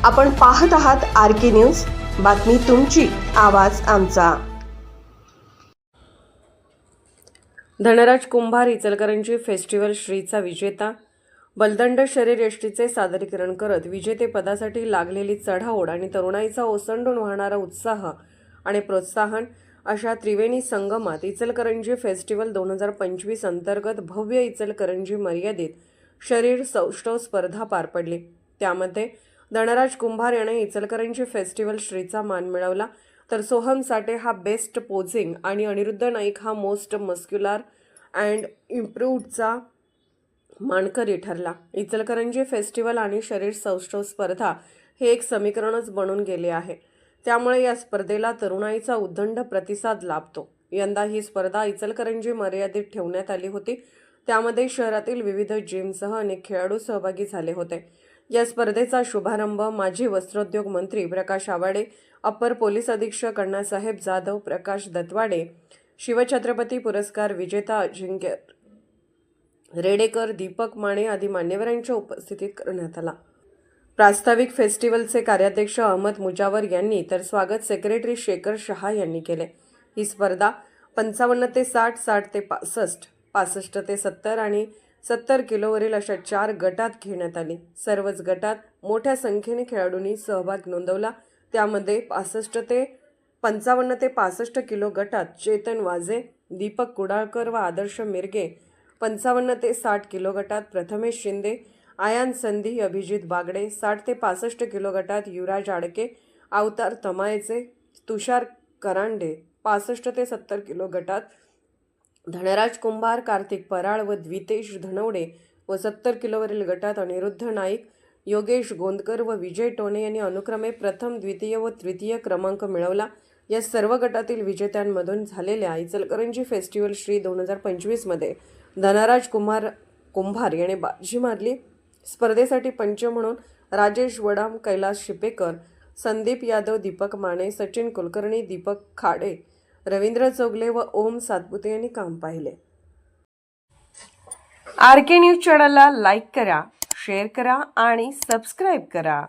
आपण पाहत आहात RK न्यूज, बातमी तुमची, आवाज आमचा। धनराज कुंभार इचलकरंजी फेस्टिवल श्रीचा विजेता बलदंड शरीर यष्टीचे सादरीकरण करत विजेतेपदासाठी लागलेली चढाओढ आणि तरुणाईचा ओसंडून वाहणारा उत्साह आणि प्रोत्साहन अशा त्रिवेणी संगमात इचलकरंजी फेस्टिवल 2025 अंतर्गत भव्य इचलकरंजी मर्यादित शरीर सौष्ठव स्पर्धा पार पडली। त्यामध्ये धनराज कुंभार याने इचलकरंजी फेस्टिवल श्रीचा मान मिळवला, तर सोहम साठे हा बेस्ट पोझिंग आणि अनिरुद्ध नाईक हा मोस्ट मस्क्युलर अँड इम्प्रूव्डचा मानकरी ठरला। इचलकरंजी फेस्टिवल आणि शरीर सौष्ठव स्पर्धा हे एक समीकरणच बनून गेले आहे, त्यामुळे या स्पर्धेला तरुणाईचा उद्दंड प्रतिसाद लाभतो। यंदा ही स्पर्धा इचलकरंजी मर्यादित ठेवण्यात आली होती, त्यामध्ये शहरातील विविध जिमसह अनेक खेळाडू सहभागी झाले होते। या स्पर्धेचा शुभारंभ माजी वस्त्रोद्योग मंत्री प्रकाश आवाडे, अप्पर पोलीस अधीक्षक अण्णासाहेब जाधव, प्रकाश दत्वाडे, शिवछत्रपती पुरस्कार विजेता अजिंक्य रेडेकर, दीपक माने आदी मान्यवरांच्या उपस्थितीत करण्यात आला। प्रास्ताविक फेस्टिवलचे कार्याध्यक्ष अहमद मुजावर यांनी तर स्वागत सेक्रेटरी शेखर शहा यांनी केले। ही स्पर्धा 55 ते 60, 60 ते 65, 65 ते 70 आणि 70 किलोवरील अशा 4 गटात घेण्यात आली। सर्वच गटात मोठ्या संख्येने खेळाडूंनी सहभाग नोंदवला। त्यामध्ये 55 ते 65 किलो गटात चेतन वाजे, दीपक कुडाळकर व आदर्श मिरगे, 55 ते 60 किलो गटात प्रथमेश शिंदे, आयान संधी, अभिजित बागडे, 60 ते 65 किलो गटात युवराज आडके, अवतार तमायचे, तुषार करांडे, 65 ते 70 किलो गटात धनराज कुंभार, कार्तिक पराळ व द्वितेश धनवडे व 70 किलोवरील गटात अनिरुद्ध नाईक, योगेश गोंदकर व विजय टोने यांनी अनुक्रमे प्रथम, द्वितीय व तृतीय क्रमांक मिळवला। या सर्व गटातील विजेत्यांमधून झालेल्या इचलकरंजी फेस्टिवल श्री 2025 मध्ये धनराज कुंभार याने बाजी मारली। स्पर्धेसाठी पंच म्हणून राजेश वडाम, कैलास शिपेकर, संदीप यादव, दीपक माने, सचिन कुलकर्णी, दीपक खाडे, रवींद्र चौगले व ओम सातपुते यांनी काम पाहिले। RK न्यूज चॅनलला लाईक करा, शेअर करा आणि सबस्क्राईब करा।